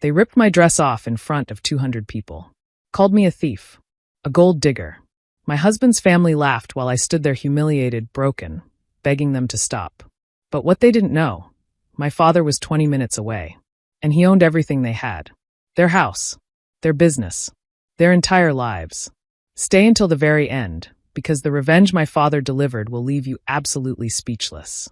They ripped my dress off in front of 200 people. Called me a thief. A gold digger. My husband's family laughed while I stood there humiliated, broken, begging them to stop. But what they didn't know, my father was 20 minutes away. And he owned everything they had. Their house. Their business. Their entire lives. Stay until the very end, because the revenge my father delivered will leave you absolutely speechless.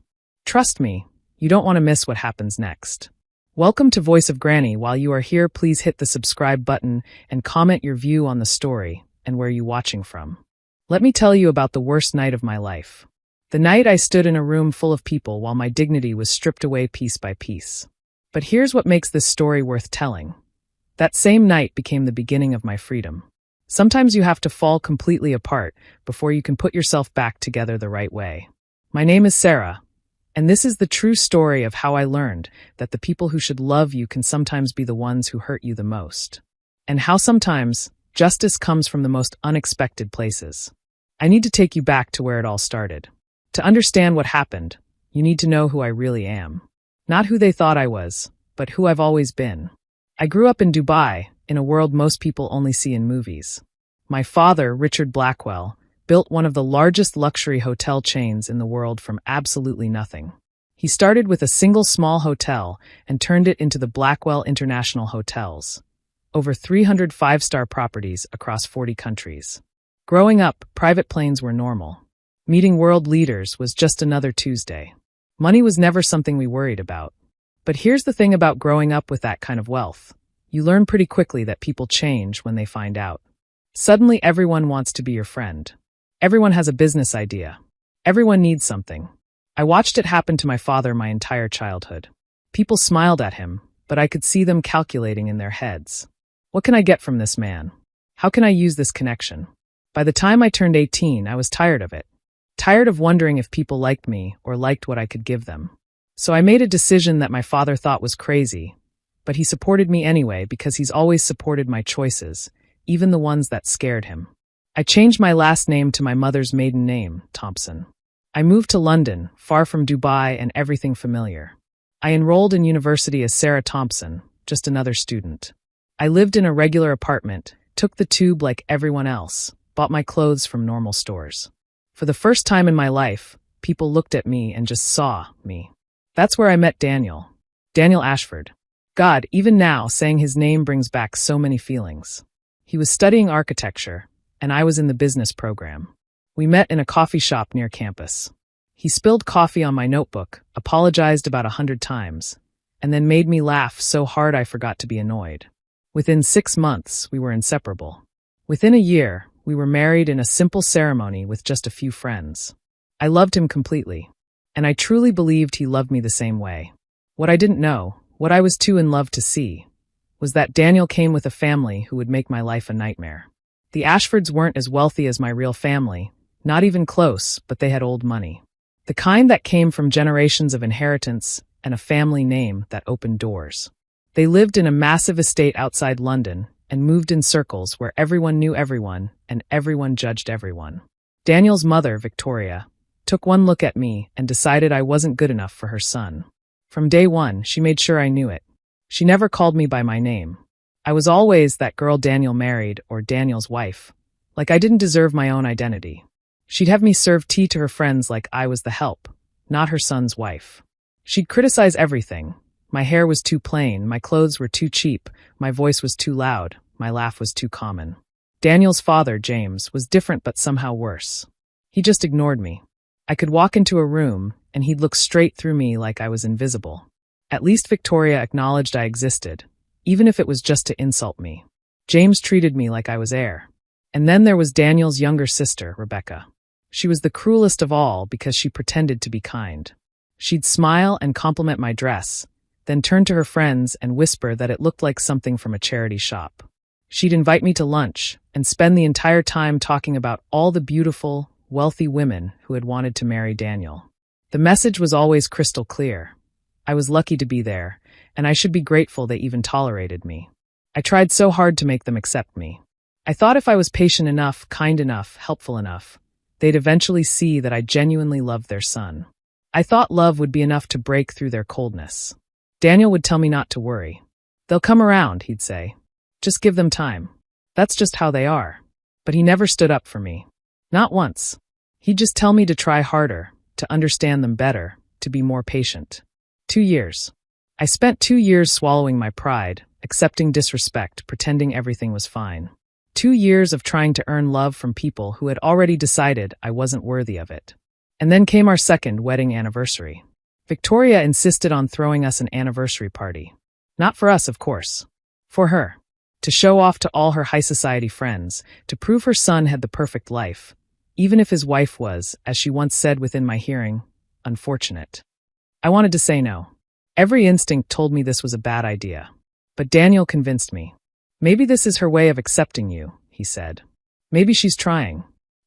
Trust me, you don't want to miss what happens next. Welcome to Voice of Granny. While you are here, please hit the subscribe button and comment your view on the story and where you're watching from. Let me tell you about the worst night of my life. The night I stood in a room full of people while my dignity was stripped away piece by piece. But here's what makes this story worth telling. That same night became the beginning of my freedom. Sometimes you have to fall completely apart before you can put yourself back together the right way. My name is Sarah, and this is the true story of how I learned that the people who should love you can sometimes be the ones who hurt you the most. And how sometimes justice comes from the most unexpected places. I need to take you back to where it all started. To understand what happened, you need to know who I really am. Not who they thought I was, but who I've always been. I grew up in Dubai, in a world most people only see in movies. My father, Richard Blackwell, built one of the largest luxury hotel chains in the world from absolutely nothing. He started with a single small hotel and turned it into the Blackwell International Hotels, over 300 five-star properties across 40 countries. Growing up, private planes were normal. Meeting world leaders was just another Tuesday. Money was never something we worried about. But here's the thing about growing up with that kind of wealth. You learn pretty quickly that people change when they find out. Suddenly everyone wants to be your friend. Everyone has a business idea. Everyone needs something. I watched it happen to my father my entire childhood. People smiled at him, but I could see them calculating in their heads. What can I get from this man? How can I use this connection? By the time I turned 18, I was tired of it. Tired of wondering if people liked me or liked what I could give them. So I made a decision that my father thought was crazy, but he supported me anyway because he's always supported my choices, even the ones that scared him. I changed my last name to my mother's maiden name, Thompson. I moved to London, far from Dubai and everything familiar. I enrolled in university as Sarah Thompson, just another student. I lived in a regular apartment, took the tube like everyone else, bought my clothes from normal stores. For the first time in my life, people looked at me and just saw me. That's where I met Daniel Ashford. God, even now, saying his name brings back so many feelings. He was studying architecture, and I was in the business program. We met in a coffee shop near campus. He spilled coffee on my notebook, apologized about 100 times, and then made me laugh so hard I forgot to be annoyed. Within 6 months, we were inseparable. Within a year, we were married in a simple ceremony with just a few friends. I loved him completely, and I truly believed he loved me the same way. What I didn't know, what I was too in love to see, was that Daniel came with a family who would make my life a nightmare. The Ashfords weren't as wealthy as my real family, not even close, but they had old money. The kind that came from generations of inheritance and a family name that opened doors. They lived in a massive estate outside London and moved in circles where everyone knew everyone and everyone judged everyone. Daniel's mother, Victoria, took one look at me and decided I wasn't good enough for her son. From day one, she made sure I knew it. She never called me by my name. I was always that girl Daniel married or Daniel's wife, like I didn't deserve my own identity. She'd have me serve tea to her friends like I was the help, not her son's wife. She'd criticize everything. My hair was too plain, my clothes were too cheap, my voice was too loud, my laugh was too common. Daniel's father, James, was different but somehow worse. He just ignored me. I could walk into a room, and he'd look straight through me like I was invisible. At least Victoria acknowledged I existed, even if it was just to insult me. James treated me like I was air. And then there was Daniel's younger sister, Rebecca. She was the cruelest of all because she pretended to be kind. She'd smile and compliment my dress, then turn to her friends and whisper that it looked like something from a charity shop. She'd invite me to lunch and spend the entire time talking about all the beautiful, wealthy women who had wanted to marry Daniel. The message was always crystal clear. I was lucky to be there, and I should be grateful they even tolerated me. I tried so hard to make them accept me. I thought if I was patient enough, kind enough, helpful enough, they'd eventually see that I genuinely loved their son. I thought love would be enough to break through their coldness. Daniel would tell me not to worry. They'll come around, he'd say. Just give them time. That's just how they are. But he never stood up for me. Not once. He'd just tell me to try harder, to understand them better, to be more patient. 2 years. I spent 2 years swallowing my pride, accepting disrespect, pretending everything was fine. 2 years of trying to earn love from people who had already decided I wasn't worthy of it. And then came our second wedding anniversary. Victoria insisted on throwing us an anniversary party. Not for us, of course. For her. To show off to all her high society friends, to prove her son had the perfect life, even if his wife was, as she once said within my hearing, unfortunate. I wanted to say no. Every instinct told me this was a bad idea. But Daniel convinced me. Maybe this is her way of accepting you, he said. Maybe she's trying.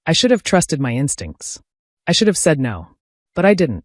I should have trusted my instincts. I should have said no. But I didn't.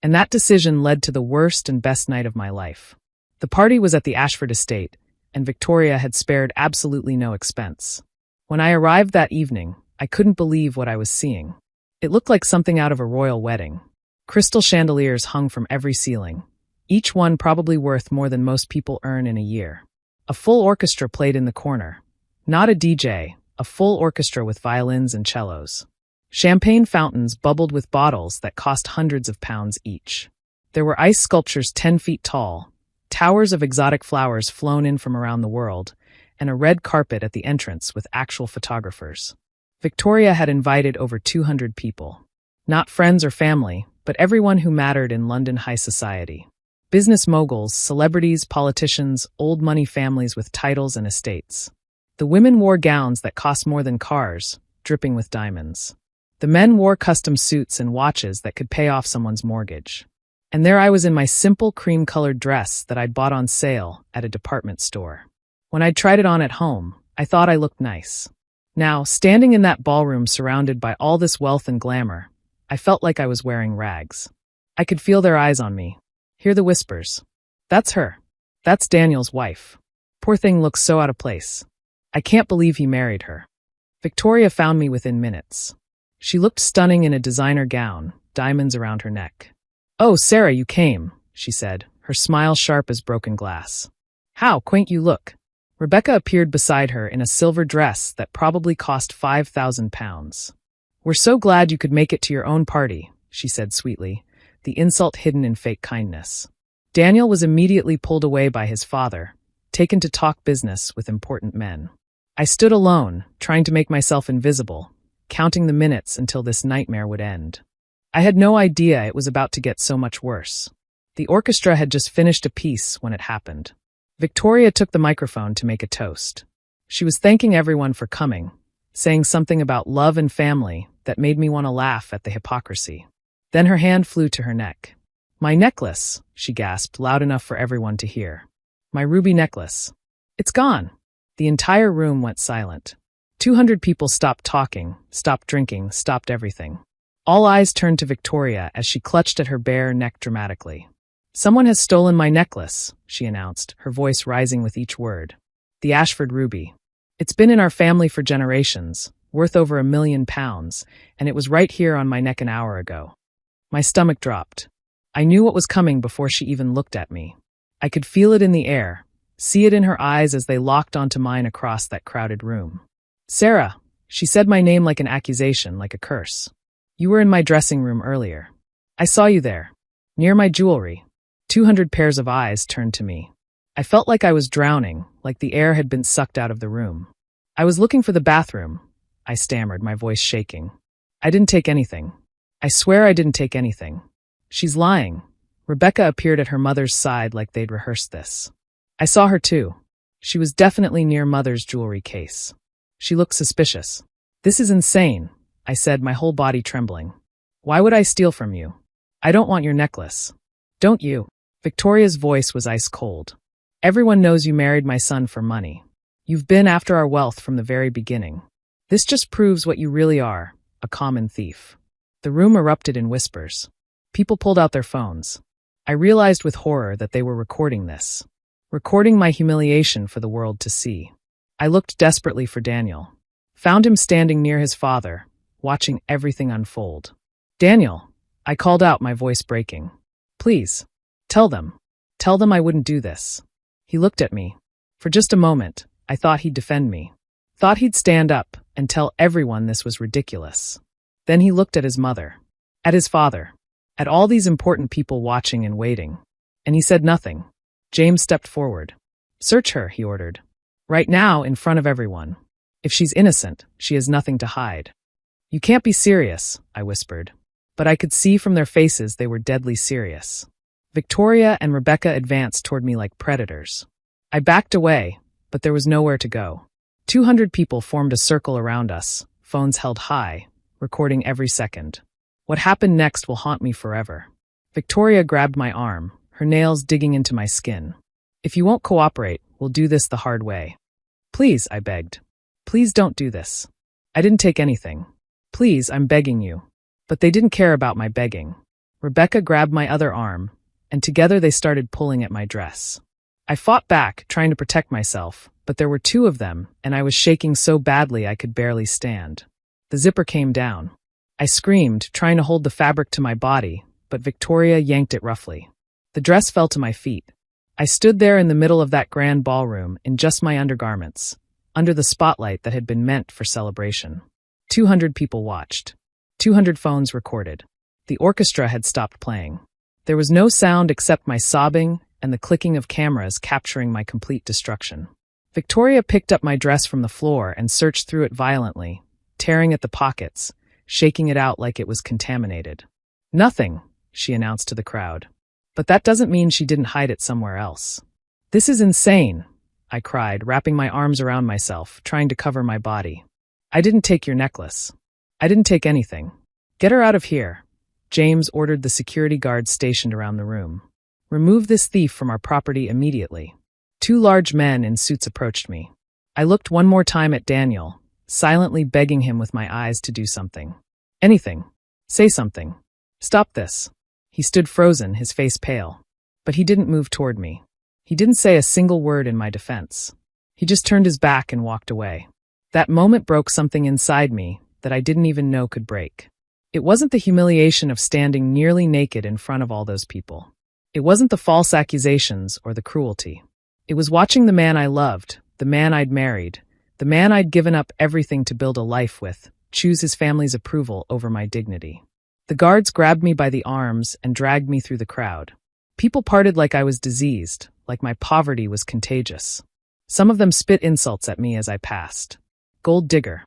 And that decision led to the worst and best night of my life. The party was at the Ashford estate, and Victoria had spared absolutely no expense. When I arrived that evening, I couldn't believe what I was seeing. It looked like something out of a royal wedding. Crystal chandeliers hung from every ceiling, each one probably worth more than most people earn in a year. A full orchestra played in the corner. Not a DJ, a full orchestra with violins and cellos. Champagne fountains bubbled with bottles that cost hundreds of pounds each. There were ice sculptures 10 feet tall, towers of exotic flowers flown in from around the world, and a red carpet at the entrance with actual photographers. Victoria had invited over 200 people. Not friends or family, but everyone who mattered in London high society. Business moguls, celebrities, politicians, old money families with titles and estates. The women wore gowns that cost more than cars, dripping with diamonds. The men wore custom suits and watches that could pay off someone's mortgage. And there I was in my simple cream-colored dress that I'd bought on sale at a department store. When I'd tried it on at home, I thought I looked nice. Now, standing in that ballroom surrounded by all this wealth and glamour, I felt like I was wearing rags. I could feel their eyes on me. Hear the whispers. That's her. That's Daniel's wife. Poor thing looks so out of place. I can't believe he married her. Victoria found me within minutes. She looked stunning in a designer gown, diamonds around her neck. "Oh, Sarah, you came," she said, her smile sharp as broken glass. "How quaint you look." Rebecca appeared beside her in a silver dress that probably cost £5,000. "We're so glad you could make it to your own party," she said sweetly, the insult hidden in fake kindness. Daniel was immediately pulled away by his father, taken to talk business with important men. I stood alone, trying to make myself invisible, counting the minutes until this nightmare would end. I had no idea it was about to get so much worse. The orchestra had just finished a piece when it happened. Victoria took the microphone to make a toast. She was thanking everyone for coming, saying something about love and family that made me want to laugh at the hypocrisy. Then her hand flew to her neck. "My necklace," she gasped, loud enough for everyone to hear. "My ruby necklace. It's gone." The entire room went silent. 200 people stopped talking, stopped drinking, stopped everything. All eyes turned to Victoria as she clutched at her bare neck dramatically. "Someone has stolen my necklace," she announced, her voice rising with each word. "The Ashford ruby. It's been in our family for generations, worth over £1 million, and it was right here on my neck an hour ago." My stomach dropped. I knew what was coming before she even looked at me. I could feel it in the air, see it in her eyes as they locked onto mine across that crowded room. "Sarah," she said my name like an accusation, like a curse. "You were in my dressing room earlier. I saw you there, near my jewelry." 200 pairs of eyes turned to me. I felt like I was drowning, like the air had been sucked out of the room. "I was looking for the bathroom," I stammered, my voice shaking. "I didn't take anything. I swear I didn't take anything." "She's lying." Rebecca appeared at her mother's side like they'd rehearsed this. "I saw her too. She was definitely near Mother's jewelry case. She looked suspicious." "This is insane," I said, my whole body trembling. "Why would I steal from you? I don't want your necklace." "Don't you?" Victoria's voice was ice cold. "Everyone knows you married my son for money. You've been after our wealth from the very beginning. This just proves what you really are, a common thief." The room erupted in whispers. People pulled out their phones. I realized with horror that they were recording this. Recording my humiliation for the world to see. I looked desperately for Daniel. Found him standing near his father, watching everything unfold. "Daniel," I called out, my voice breaking. "Please, tell them. Tell them I wouldn't do this." He looked at me. For just a moment, I thought he'd defend me. Thought he'd stand up and tell everyone this was ridiculous. Then he looked at his mother, at his father, at all these important people watching and waiting. And he said nothing. James stepped forward. "Search her," he ordered. "Right now, in front of everyone. If she's innocent, she has nothing to hide." "You can't be serious," I whispered. But I could see from their faces they were deadly serious. Victoria and Rebecca advanced toward me like predators. I backed away, but there was nowhere to go. 200 people formed a circle around us, phones held high, recording every second. What happened next will haunt me forever. Victoria grabbed my arm, her nails digging into my skin. "If you won't cooperate, we'll do this the hard way." "Please," I begged. "Please don't do this. I didn't take anything. Please, I'm begging you." But they didn't care about my begging. Rebecca grabbed my other arm, and together they started pulling at my dress. I fought back, trying to protect myself, but there were two of them, and I was shaking so badly I could barely stand. The zipper came down. I screamed, trying to hold the fabric to my body, but Victoria yanked it roughly. The dress fell to my feet. I stood there in the middle of that grand ballroom in just my undergarments, under the spotlight that had been meant for celebration. 200 people watched. 200 phones recorded. The orchestra had stopped playing. There was no sound except my sobbing and the clicking of cameras capturing my complete destruction. Victoria picked up my dress from the floor and searched through it violently, tearing at the pockets, shaking it out like it was contaminated. "Nothing," she announced to the crowd. But that doesn't mean she didn't hide it somewhere else. "This is insane," I cried, wrapping my arms around myself, trying to cover my body. "I didn't take your necklace. I didn't take anything. Get her out of here." James ordered the security guards stationed around the room. "Remove this thief from our property immediately." 2 large men in suits approached me. I looked one more time at Daniel, silently begging him with my eyes to do something. "Anything. Say something. Stop this." He stood frozen, his face pale. But he didn't move toward me. He didn't say a single word in my defense. He just turned his back and walked away. That moment broke something inside me that I didn't even know could break. It wasn't the humiliation of standing nearly naked in front of all those people. It wasn't the false accusations or the cruelty. It was watching the man I loved, the man I'd married, the man I'd given up everything to build a life with, choose his family's approval over my dignity. The guards grabbed me by the arms and dragged me through the crowd. People parted like I was diseased, like my poverty was contagious. Some of them spit insults at me as I passed. Gold digger.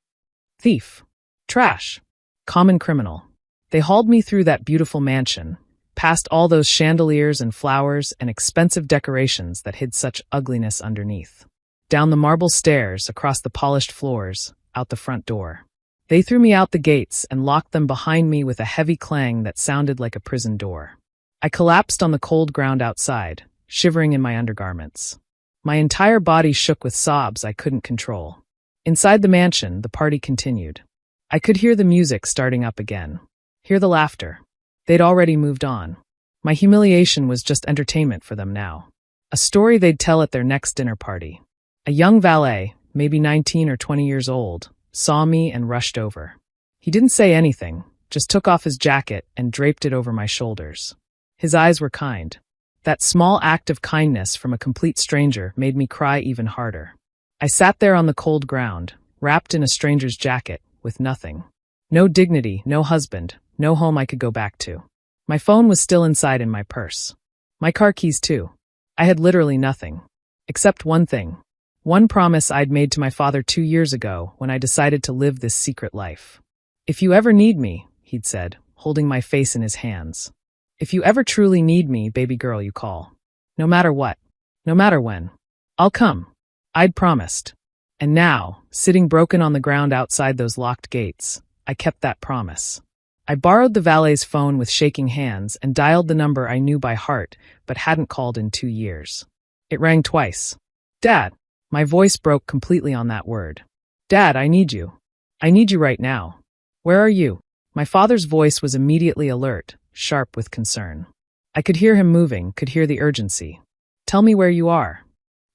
Thief. Trash. Common criminal. They hauled me through that beautiful mansion, past all those chandeliers and flowers and expensive decorations that hid such ugliness underneath. Down the marble stairs, across the polished floors, out the front door. They threw me out the gates and locked them behind me with a heavy clang that sounded like a prison door. I collapsed on the cold ground outside, shivering in my undergarments. My entire body shook with sobs I couldn't control. Inside the mansion, the party continued. I could hear the music starting up again. Hear the laughter. They'd already moved on. My humiliation was just entertainment for them now. A story they'd tell at their next dinner party. A young valet, maybe 19 or 20 years old, saw me and rushed over. He didn't say anything, just took off his jacket and draped it over my shoulders. His eyes were kind. That small act of kindness from a complete stranger made me cry even harder. I sat there on the cold ground, wrapped in a stranger's jacket, with nothing. No dignity, no husband, no home I could go back to. My phone was still inside in my purse. My car keys too. I had literally nothing. Except one thing. One promise I'd made to my father 2 years ago when I decided to live this secret life. "If you ever need me," he'd said, holding my face in his hands. "If you ever truly need me, baby girl, you call. No matter what. No matter when. I'll come." I'd promised. And now, sitting broken on the ground outside those locked gates, I kept that promise. I borrowed the valet's phone with shaking hands and dialed the number I knew by heart but hadn't called in 2 years. It rang twice. "Dad." My voice broke completely on that word. "Dad, I need you. I need you right now. Where are you?" My father's voice was immediately alert, sharp with concern. I could hear him moving, could hear the urgency. "Tell me where you are."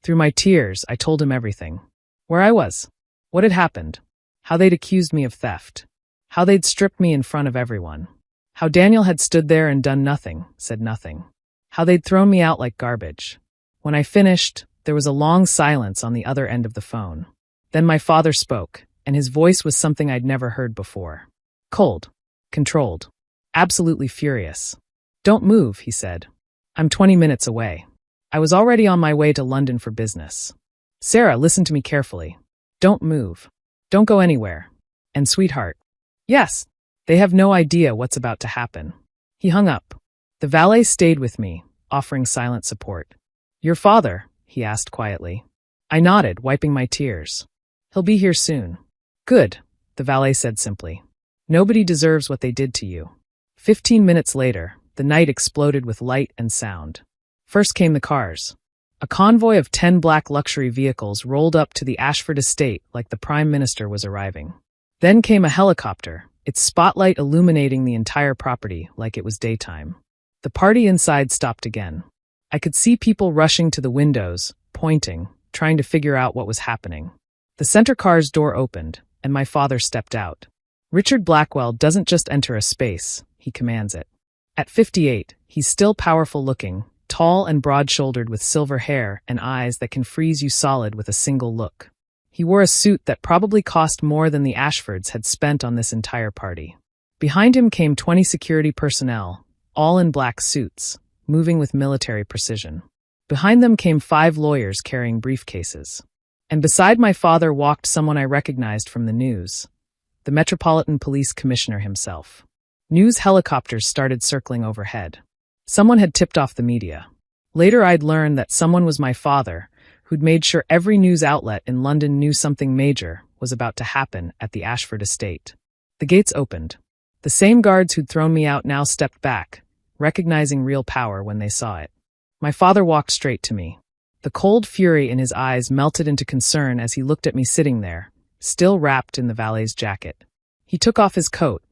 Through my tears, I told him everything. Where I was. What had happened. How they'd accused me of theft. How they'd stripped me in front of everyone. How Daniel had stood there and done nothing, said nothing. How they'd thrown me out like garbage. When I finished, There was a long silence on the other end of the phone. Then my father spoke, and his voice was something I'd never heard before. Cold. Controlled. Absolutely furious. "Don't move," he said. "I'm 20 minutes away." I was already on my way to London for business. "Sarah, listen to me carefully. Don't move. Don't go anywhere. And sweetheart." "Yes." "They have no idea what's about to happen." He hung up. The valet stayed with me, offering silent support. "Your father?" he asked quietly. I nodded, wiping my tears. "He'll be here soon." "Good," the valet said simply. "Nobody deserves what they did to you." 15 minutes later, the night exploded with light and sound. First came the cars. A convoy of 10 black luxury vehicles rolled up to the Ashford estate like the Prime Minister was arriving. Then came a helicopter, its spotlight illuminating the entire property like it was daytime. The party inside stopped again. I could see people rushing to the windows, pointing, trying to figure out what was happening. The center car's door opened, and my father stepped out. Richard Blackwell doesn't just enter a space, he commands it. At 58, he's still powerful-looking, tall and broad-shouldered with silver hair and eyes that can freeze you solid with a single look. He wore a suit that probably cost more than the Ashfords had spent on this entire party. Behind him came 20 security personnel, all in black suits, moving with military precision. Behind them came 5 lawyers carrying briefcases. And beside my father walked someone I recognized from the news, the Metropolitan Police Commissioner himself. News helicopters started circling overhead. Someone had tipped off the media. Later I'd learned that someone was my father, who'd made sure every news outlet in London knew something major was about to happen at the Ashford estate. The gates opened. The same guards who'd thrown me out now stepped back, recognizing real power when they saw it. My father walked straight to me. The cold fury in his eyes melted into concern as he looked at me sitting there, still wrapped in the valet's jacket. He took off his coat,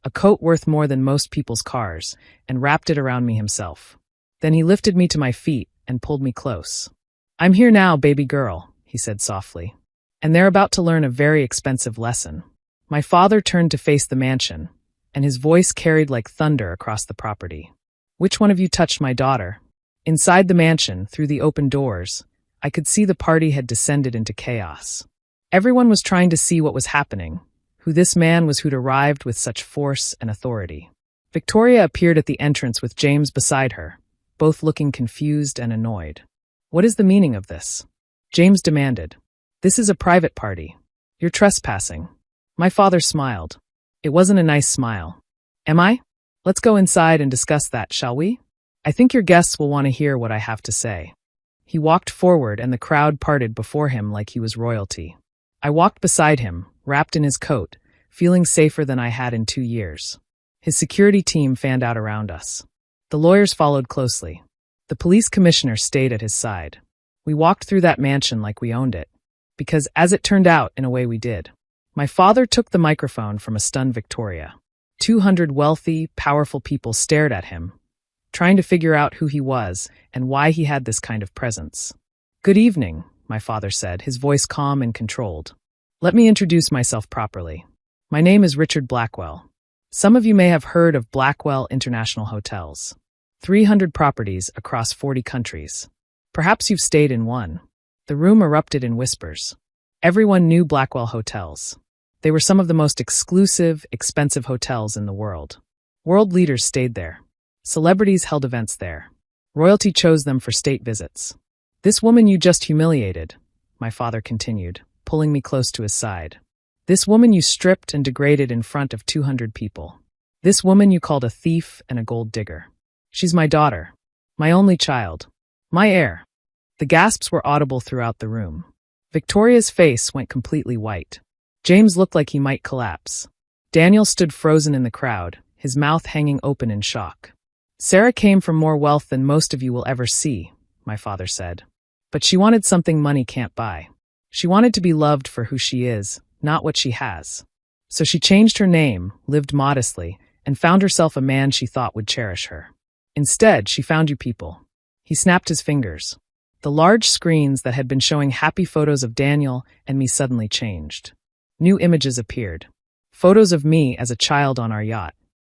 a coat worth more than most people's cars, and wrapped it around me himself. Then he lifted me to my feet and pulled me close. "I'm here now, baby girl," he said softly. "And they're about to learn a very expensive lesson." My father turned to face the mansion, and his voice carried like thunder across the property. "Which one of you touched my daughter?" Inside the mansion, through the open doors, I could see the party had descended into chaos. Everyone was trying to see what was happening, who this man was who'd arrived with such force and authority. Victoria appeared at the entrance with James beside her, both looking confused and annoyed. "What is the meaning of this?" James demanded. "This is a private party. You're trespassing." My father smiled. It wasn't a nice smile. "Am I? Let's go inside and discuss that, shall we? I think your guests will want to hear what I have to say." He walked forward and the crowd parted before him like he was royalty. I walked beside him, wrapped in his coat, feeling safer than I had in 2 years. His security team fanned out around us. The lawyers followed closely. The police commissioner stayed at his side. We walked through that mansion like we owned it. Because, as it turned out, in a way we did. My father took the microphone from a stunned Victoria. 200 wealthy, powerful people stared at him, trying to figure out who he was and why he had this kind of presence. "Good evening," my father said, his voice calm and controlled. "Let me introduce myself properly. My name is Richard Blackwell. Some of you may have heard of Blackwell International Hotels. 300 properties across 40 countries. Perhaps you've stayed in one." The room erupted in whispers. Everyone knew Blackwell Hotels. They were some of the most exclusive, expensive hotels in the world. World leaders stayed there. Celebrities held events there. Royalty chose them for state visits. "This woman you just humiliated," my father continued, pulling me close to his side. "This woman you stripped and degraded in front of 200 people. This woman you called a thief and a gold digger. She's my daughter. My only child. My heir." The gasps were audible throughout the room. Victoria's face went completely white. James looked like he might collapse. Daniel stood frozen in the crowd, his mouth hanging open in shock. "Sarah came from more wealth than most of you will ever see," my father said. "But she wanted something money can't buy. She wanted to be loved for who she is, not what she has. So she changed her name, lived modestly, and found herself a man she thought would cherish her. Instead, she found you people." He snapped his fingers. The large screens that had been showing happy photos of Daniel and me suddenly changed. New images appeared. Photos of me as a child on our yacht.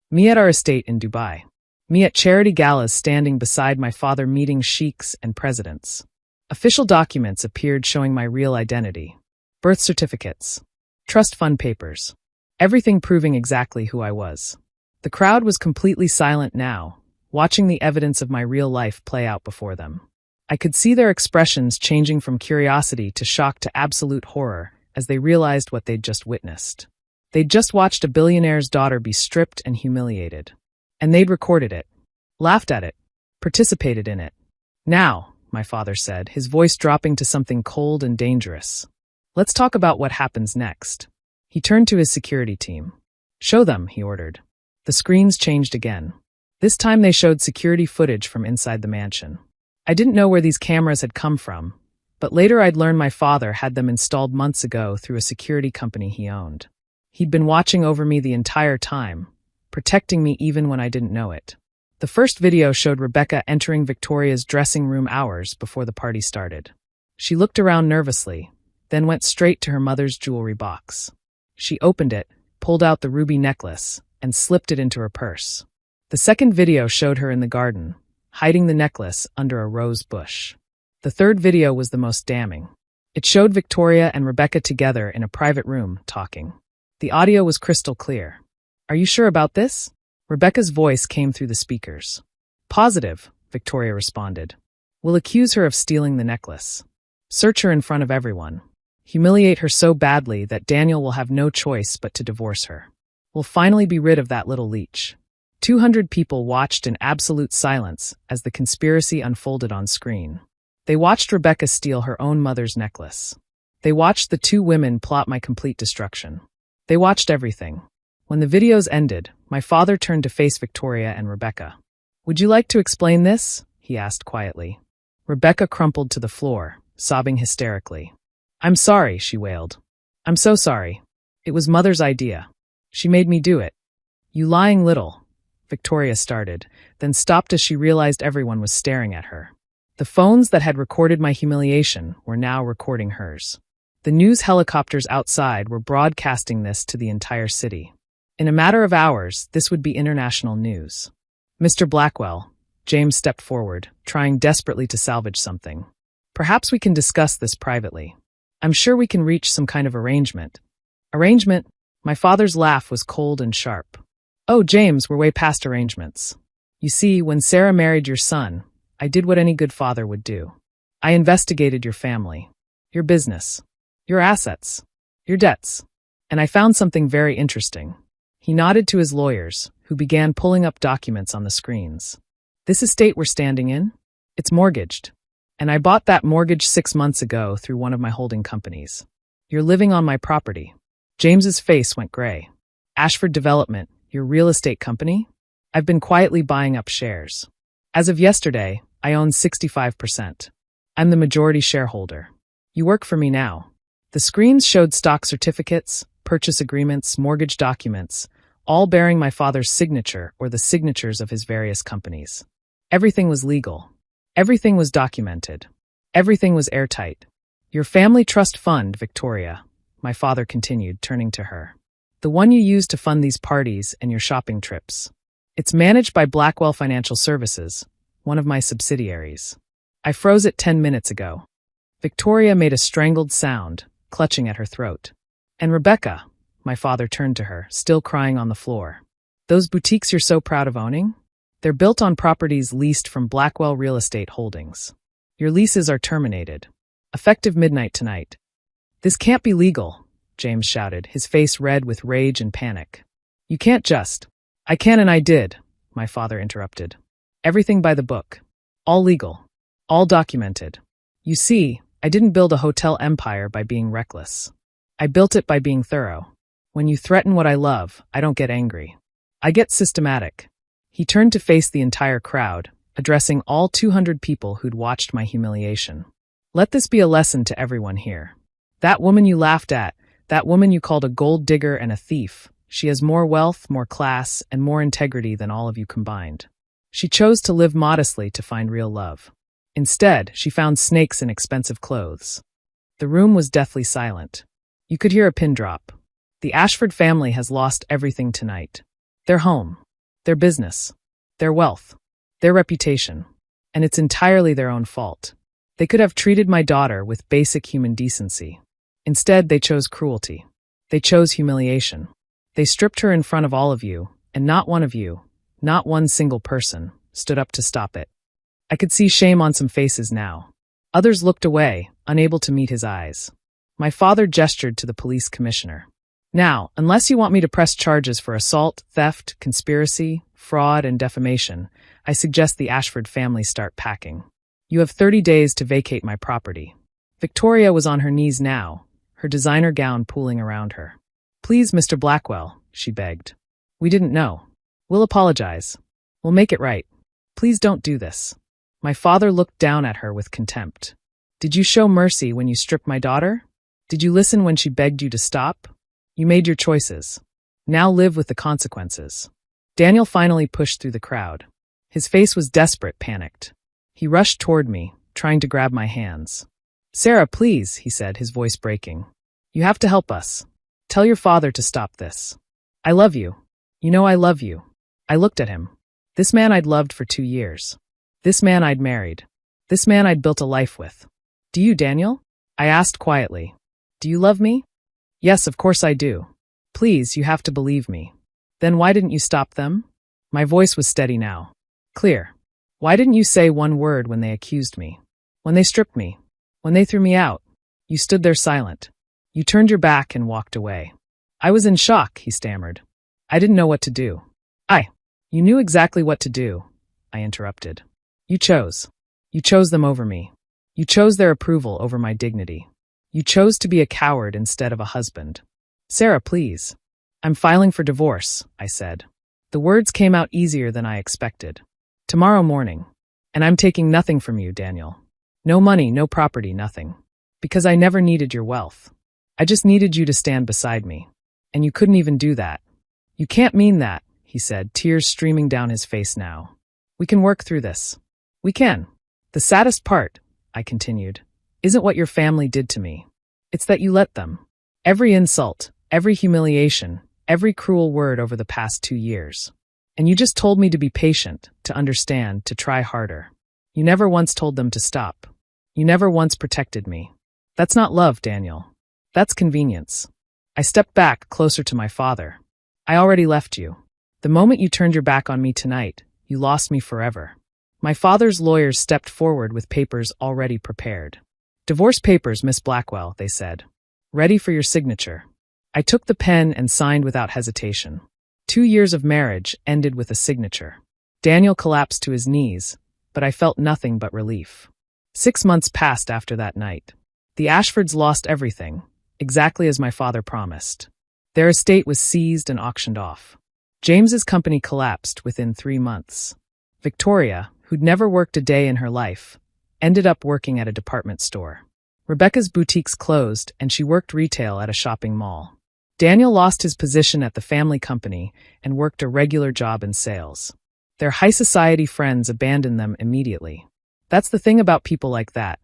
Me at our estate in Dubai. Me at charity galas standing beside my father meeting sheiks and presidents. Official documents appeared showing my real identity. Birth certificates. Trust fund papers. Everything proving exactly who I was. The crowd was completely silent now, watching the evidence of my real life play out before them. I could see their expressions changing from curiosity to shock to absolute horror as they realized what they'd just witnessed. They'd just watched a billionaire's daughter be stripped and humiliated. And they'd recorded it, laughed at it, participated in it. Now, my father said, his voice dropping to something cold and dangerous. Let's talk about what happens next. He turned to his security team. Show them, he ordered. The screens changed again. This time they showed security footage from inside the mansion. I didn't know where these cameras had come from, but later I'd learned my father had them installed months ago through a security company he owned. He'd been watching over me the entire time, protecting me even when I didn't know it. The first video showed Rebecca entering Victoria's dressing room hours before the party started. She looked around nervously, then went straight to her mother's jewelry box. She opened it, pulled out the ruby necklace, and slipped it into her purse. The second video showed her in the garden, hiding the necklace under a rose bush. The third video was the most damning. It showed Victoria and Rebecca together in a private room, talking. The audio was crystal clear. Are you sure about this? Rebecca's voice came through the speakers. Positive, Victoria responded. We'll accuse her of stealing the necklace. Search her in front of everyone. Humiliate her so badly that Daniel will have no choice but to divorce her. We'll finally be rid of that little leech. 200 people watched in absolute silence as the conspiracy unfolded on screen. They watched Rebecca steal her own mother's necklace. They watched the two women plot my complete destruction. They watched everything. When the videos ended, my father turned to face Victoria and Rebecca. Would you like to explain this? He asked quietly. Rebecca crumpled to the floor, sobbing hysterically. I'm sorry, she wailed. I'm so sorry. It was Mother's idea. She made me do it. You lying little, Victoria started, then stopped as she realized everyone was staring at her. The phones that had recorded my humiliation were now recording hers. The news helicopters outside were broadcasting this to the entire city. In a matter of hours, this would be international news. Mr. Blackwell, James stepped forward, trying desperately to salvage something. Perhaps we can discuss this privately. I'm sure we can reach some kind of arrangement. Arrangement? My father's laugh was cold and sharp. Oh, James, we're way past arrangements. You see, when Sarah married your son, I did what any good father would do. I investigated your family, your business, your assets, your debts, and I found something very interesting. He nodded to his lawyers, who began pulling up documents on the screens. This estate we're standing in? It's mortgaged. And I bought that mortgage 6 months ago through one of my holding companies. You're living on my property. James's face went gray. Ashford Development, your real estate company? I've been quietly buying up shares. As of yesterday, I own 65%. I'm the majority shareholder. You work for me now. The screens showed stock certificates, purchase agreements, mortgage documents, all bearing my father's signature or the signatures of his various companies. Everything was legal. Everything was documented. Everything was airtight. Your family trust fund, Victoria, my father continued, turning to her. The one you use to fund these parties and your shopping trips. It's managed by Blackwell Financial Services, one of my subsidiaries. I froze it 10 minutes ago. Victoria made a strangled sound, clutching at her throat. And Rebecca, my father turned to her, still crying on the floor. Those boutiques you're so proud of owning? They're built on properties leased from Blackwell Real Estate Holdings. Your leases are terminated. Effective midnight tonight. This can't be legal, James shouted, his face red with rage and panic. You can't just. I can and I did, my father interrupted. Everything by the book. All legal. All documented. You see, I didn't build a hotel empire by being reckless. I built it by being thorough. When you threaten what I love, I don't get angry. I get systematic. He turned to face the entire crowd, addressing all 200 people who'd watched my humiliation. Let this be a lesson to everyone here. That woman you laughed at, that woman you called a gold digger and a thief, she has more wealth, more class, and more integrity than all of you combined. She chose to live modestly to find real love. Instead, she found snakes in expensive clothes. The room was deathly silent. You could hear a pin drop. The Ashford family has lost everything tonight. Their home, their business, their wealth, their reputation. And it's entirely their own fault. They could have treated my daughter with basic human decency. Instead, they chose cruelty. They chose humiliation. They stripped her in front of all of you, and not one of you, not one single person, stood up to stop it. I could see shame on some faces now. Others looked away, unable to meet his eyes. My father gestured to the police commissioner. Now, unless you want me to press charges for assault, theft, conspiracy, fraud, and defamation, I suggest the Ashford family start packing. You have 30 days to vacate my property. Victoria was on her knees now, her designer gown pooling around her. Please, Mr. Blackwell, she begged. We didn't know. We'll apologize. We'll make it right. Please don't do this. My father looked down at her with contempt. Did you show mercy when you stripped my daughter? Did you listen when she begged you to stop? You made your choices. Now live with the consequences. Daniel finally pushed through the crowd. His face was desperate, panicked. He rushed toward me, trying to grab my hands. Sarah, please, he said, his voice breaking. You have to help us. Tell your father to stop this. I love you. You know I love you. I looked at him. This man I'd loved for 2 years. This man I'd married. This man I'd built a life with. Do you, Daniel? I asked quietly. Do you love me? Yes, of course I do. Please, you have to believe me. Then why didn't you stop them? My voice was steady now. Clear. Why didn't you say one word when they accused me? When they stripped me? When they threw me out? You stood there silent. You turned your back and walked away. I was in shock, he stammered. I didn't know what to do. You knew exactly what to do, I interrupted. You chose. You chose them over me. You chose their approval over my dignity. You chose to be a coward instead of a husband. Sarah, please. I'm filing for divorce, I said. The words came out easier than I expected. Tomorrow morning. And I'm taking nothing from you, Daniel. No money, no property, nothing. Because I never needed your wealth. I just needed you to stand beside me. And you couldn't even do that. You can't mean that, he said, tears streaming down his face now. We can work through this. We can. The saddest part, I continued, isn't what your family did to me. It's that you let them. Every insult, every humiliation, every cruel word over the past 2 years. And you just told me to be patient, to understand, to try harder. You never once told them to stop. You never once protected me. That's not love, Daniel. That's convenience. I stepped back, closer to my father. I already left you. The moment you turned your back on me tonight, you lost me forever. My father's lawyers stepped forward with papers already prepared. Divorce papers, Miss Blackwell, they said. Ready for your signature. I took the pen and signed without hesitation. 2 years of marriage ended with a signature. Daniel collapsed to his knees, but I felt nothing but relief. 6 months passed after that night. The Ashfords lost everything, exactly as my father promised. Their estate was seized and auctioned off. James's company collapsed within 3 months. Victoria, who'd never worked a day in her life, ended up working at a department store. Rebecca's boutiques closed, and she worked retail at a shopping mall. Daniel lost his position at the family company and worked a regular job in sales. Their high society friends abandoned them immediately. That's the thing about people like that.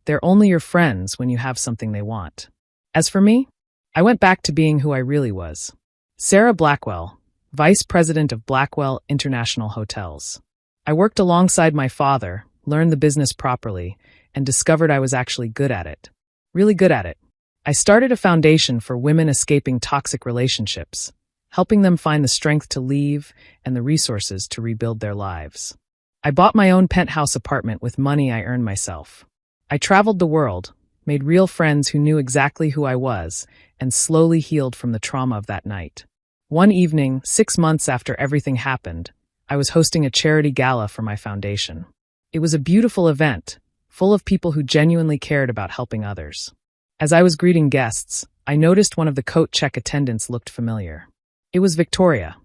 They're only your friends when you have something they want. As for me, I went back to being who I really was. Sarah Blackwell, Vice President of Blackwell International Hotels. I worked alongside my father, learned the business properly, and discovered I was actually good at it. Really good at it. I started a foundation for women escaping toxic relationships, helping them find the strength to leave and the resources to rebuild their lives. I bought my own penthouse apartment with money I earned myself. I traveled the world, made real friends who knew exactly who I was, and slowly healed from the trauma of that night. One evening, 6 months after everything happened, I was hosting a charity gala for my foundation. It was a beautiful event, full of people who genuinely cared about helping others. As I was greeting guests, I noticed one of the coat check attendants looked familiar. It was Victoria.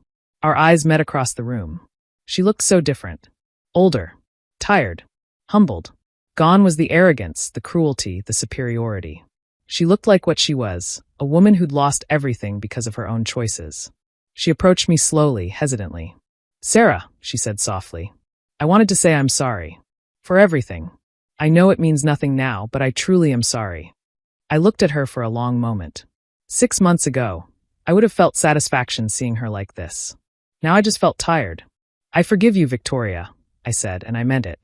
Our eyes met across the room. She looked so different. Older. Tired. Humbled. Gone was the arrogance, the cruelty, the superiority. She looked like what she was, a woman who'd lost everything because of her own choices. She approached me slowly, hesitantly. Sarah, she said softly. I wanted to say I'm sorry. For everything. I know it means nothing now, but I truly am sorry. I looked at her for a long moment. 6 months ago, I would have felt satisfaction seeing her like this. Now I just felt tired. I forgive you, Victoria, I said, and I meant it.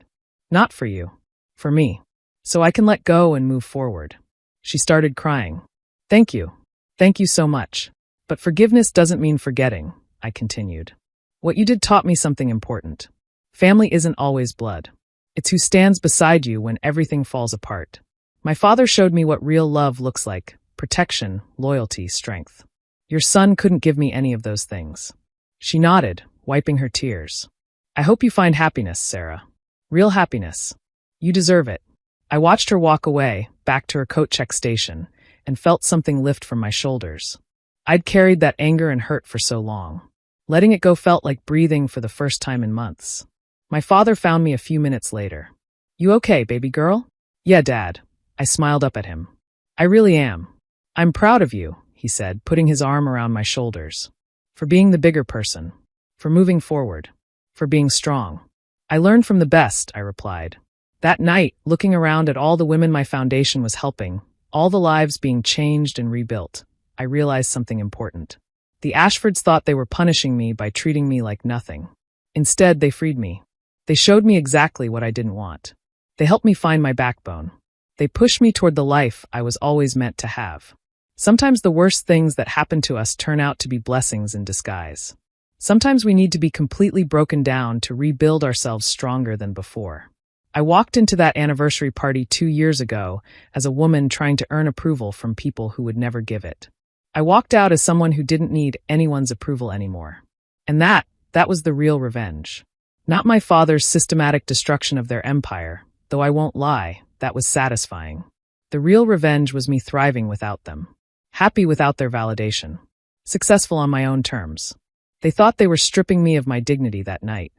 Not for you. For me. so I can let go and move forward. She started crying. Thank you. Thank you so much. But forgiveness doesn't mean forgetting, I continued. What you did taught me something important. Family isn't always blood. It's who stands beside you when everything falls apart. My father showed me what real love looks like: protection, loyalty, strength. Your son couldn't give me any of those things. She nodded, wiping her tears. I hope you find happiness, Sarah. Real happiness. You deserve it. I watched her walk away, back to her coat check station, and felt something lift from my shoulders. I'd carried that anger and hurt for so long. Letting it go felt like breathing for the first time in months. My father found me a few minutes later. You okay, baby girl? Yeah, Dad. I smiled up at him. I really am. I'm proud of you, he said, putting his arm around my shoulders. For being the bigger person. For moving forward. For being strong. I learned from the best, I replied. That night, looking around at all the women my foundation was helping, all the lives being changed and rebuilt, I realized something important. The Ashfords thought they were punishing me by treating me like nothing. Instead, they freed me. They showed me exactly what I didn't want. They helped me find my backbone. They pushed me toward the life I was always meant to have. Sometimes the worst things that happen to us turn out to be blessings in disguise. Sometimes we need to be completely broken down to rebuild ourselves stronger than before. I walked into that anniversary party 2 years ago as a woman trying to earn approval from people who would never give it. I walked out as someone who didn't need anyone's approval anymore. And that was the real revenge. Not my father's systematic destruction of their empire, though I won't lie, that was satisfying. The real revenge was me thriving without them. Happy without their validation. Successful on my own terms. They thought they were stripping me of my dignity that night.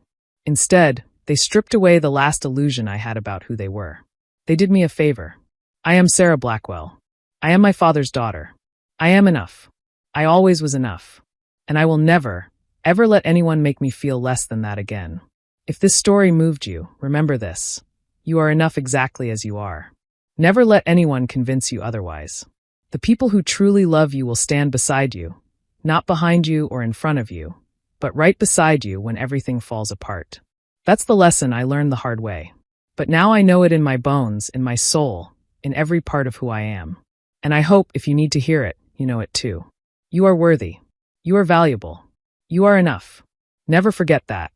Instead, they stripped away the last illusion I had about who they were. They did me a favor. I am Sarah Blackwell. I am my father's daughter. I am enough. I always was enough. And I will never, ever let anyone make me feel less than that again. If this story moved you, remember this. You are enough exactly as you are. Never let anyone convince you otherwise. The people who truly love you will stand beside you, not behind you or in front of you, but right beside you when everything falls apart. That's the lesson I learned the hard way. But now I know it in my bones, in my soul, in every part of who I am. And I hope if you need to hear it, you know it too. You are worthy. You are valuable. You are enough. Never forget that.